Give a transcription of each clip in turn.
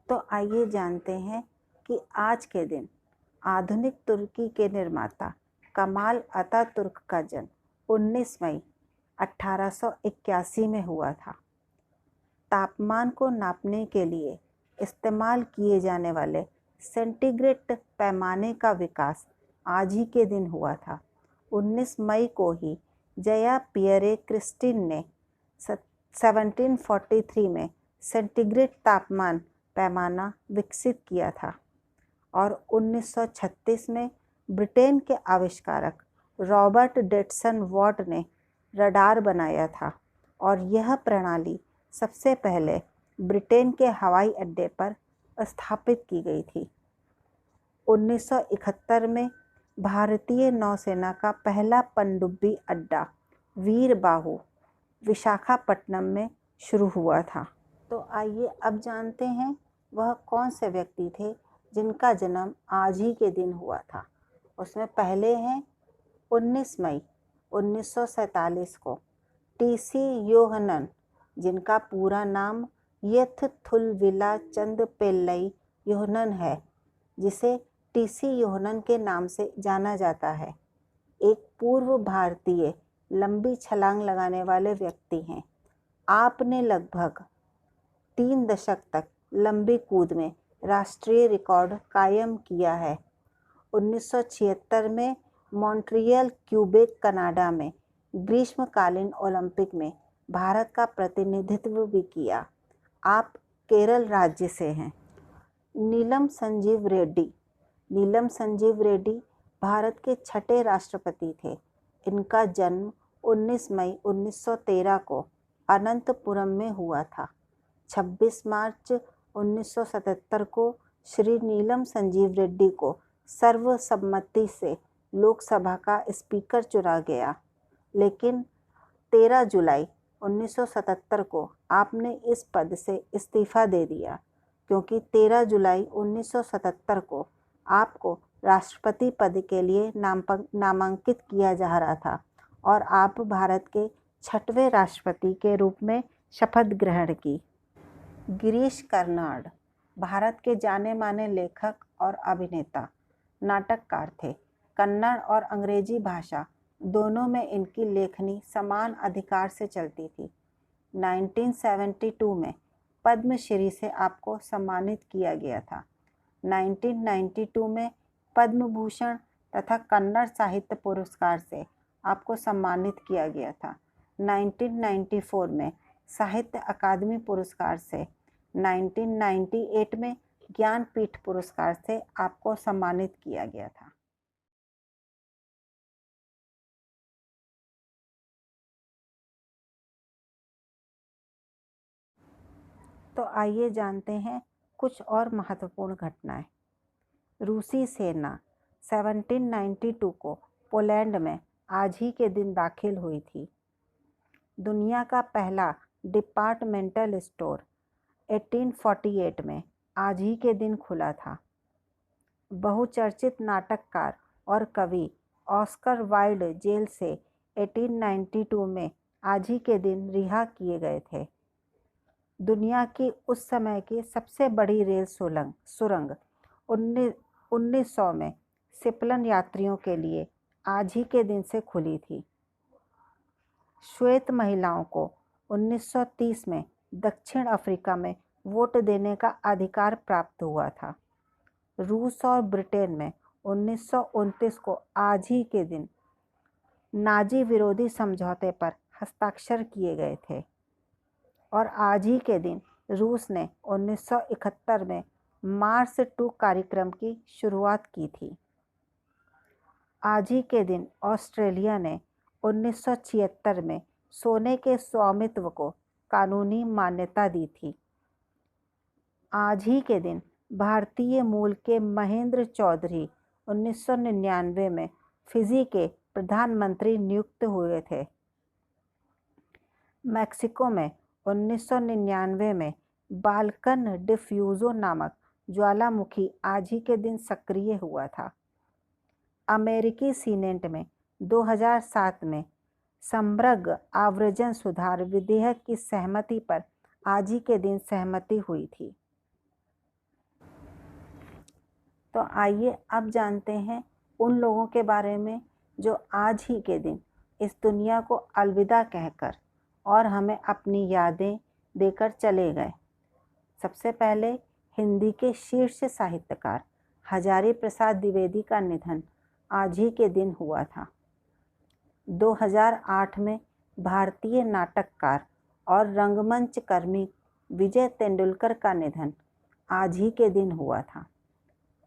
तो आइए जानते हैं कि आज के दिन आधुनिक तुर्की के निर्माता कमाल अतातुर्क का जन्म 19 मई 1881 में हुआ था। तापमान को नापने के लिए इस्तेमाल किए जाने वाले सेंटीग्रेड पैमाने का विकास आज ही के दिन हुआ था। 19 मई को ही जया पियरे क्रिस्टिन ने 1743 में सेंटीग्रेड तापमान पैमाना विकसित किया था और 1936 में ब्रिटेन के आविष्कारक रॉबर्ट डेटसन वॉट ने रडार बनाया था और यह प्रणाली सबसे पहले ब्रिटेन के हवाई अड्डे पर स्थापित की गई थी। 1971 में भारतीय नौसेना का पहला पनडुब्बी अड्डा वीर बाहु विशाखापट्टनम में शुरू हुआ था। तो आइए अब जानते हैं वह कौन से व्यक्ति थे जिनका जन्म आज ही के दिन हुआ था। उसमें पहले हैं 19 मई 1947 को टीसी योहनन, जिनका पूरा नाम यथथुलविला चंद पेल्लई योहनन है, जिसे टीसी योहनन के नाम से जाना जाता है। एक पूर्व भारतीय लंबी छलांग लगाने वाले व्यक्ति हैं। आपने लगभग 3 दशक तक लंबी कूद में राष्ट्रीय रिकॉर्ड कायम किया है। 1976 में मॉन्ट्रियल, क्यूबेक, कनाडा में ग्रीष्मकालीन ओलंपिक में भारत का प्रतिनिधित्व भी किया। आप केरल राज्य से हैं। नीलम संजीव रेड्डी। नीलम संजीव रेड्डी भारत के 6ठे राष्ट्रपति थे। इनका जन्म 19 मई 1913 को अनंतपुरम में हुआ था। 26 मार्च 1977 को श्री नीलम संजीव रेड्डी को सर्वसम्मति से लोकसभा का स्पीकर चुना गया, लेकिन 13 जुलाई 1977 को आपने इस पद से इस्तीफा दे दिया, क्योंकि 13 जुलाई 1977 को आपको राष्ट्रपति पद के लिए नामांकित किया जा रहा था और आप भारत के 6वें राष्ट्रपति के रूप में शपथ ग्रहण की। गिरीश कर्नाड भारत के जाने माने लेखक और अभिनेता, नाटककार थे। कन्नड़ और अंग्रेजी भाषा दोनों में इनकी लेखनी समान अधिकार से चलती थी। 1972 में पद्मश्री से आपको सम्मानित किया गया था। 1992 में पद्म भूषण तथा कन्नड़ साहित्य पुरस्कार से आपको सम्मानित किया गया था। 1994 में साहित्य अकादमी पुरस्कार से, 1998 में ज्ञानपीठ पुरस्कार से आपको सम्मानित किया गया था। तो आइए जानते हैं कुछ और महत्वपूर्ण घटनाएं। रूसी सेना 1792 को पोलैंड में आज ही के दिन दाखिल हुई थी। दुनिया का पहला डिपार्टमेंटल स्टोर 1848 में आज ही के दिन खुला था। बहुचर्चित नाटककार और कवि ऑस्कर वाइल्ड जेल से 1892 में आज ही के दिन रिहा किए गए थे। दुनिया की उस समय की सबसे बड़ी रेल सुरंग 1900 में सिपलन यात्रियों के लिए आज ही के दिन से खुली थी। श्वेत महिलाओं को 1930 में दक्षिण अफ्रीका में वोट देने का अधिकार प्राप्त हुआ था। रूस और ब्रिटेन में 1929 को आज ही के दिन नाजी विरोधी समझौते पर हस्ताक्षर किए गए थे और आज ही के दिन रूस ने 1971 में मार्स 2 कार्यक्रम की शुरुआत की थी। आज ही के दिन ऑस्ट्रेलिया ने 1976 में सोने के स्वामित्व को कानूनी मान्यता दी थी। आज ही के दिन भारतीय मूल के महेंद्र चौधरी 1999 में फिजी के प्रधानमंत्री नियुक्त हुए थे। मैक्सिको में 1999 में बाल्कन डिफ्यूजो नामक ज्वालामुखी आज ही के दिन सक्रिय हुआ था। अमेरिकी सीनेट में 2007 में समग्र आव्रजन सुधार विधेयक की सहमति पर आज ही के दिन सहमति हुई थी। तो आइए अब जानते हैं उन लोगों के बारे में जो आज ही के दिन इस दुनिया को अलविदा कहकर और हमें अपनी यादें देकर चले गए। सबसे पहले हिंदी के शीर्ष साहित्यकार हजारी प्रसाद द्विवेदी का निधन आज ही के दिन हुआ था। 2008 में भारतीय नाटककार और रंगमंच कर्मी विजय तेंदुलकर का निधन आज ही के दिन हुआ था।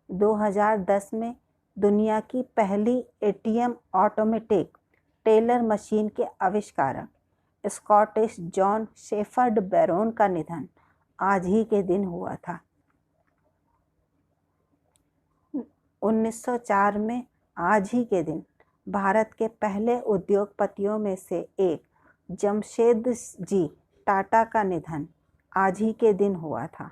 2010 में दुनिया की पहली एटीएम ऑटोमेटिक टेलर मशीन के आविष्कारक स्कॉटिश जॉन शेफर्ड बैरोन का निधन आज ही के दिन हुआ था। 1904 में आज ही के दिन भारत के पहले उद्योगपतियों में से एक जमशेद जी टाटा का निधन आज ही के दिन हुआ था।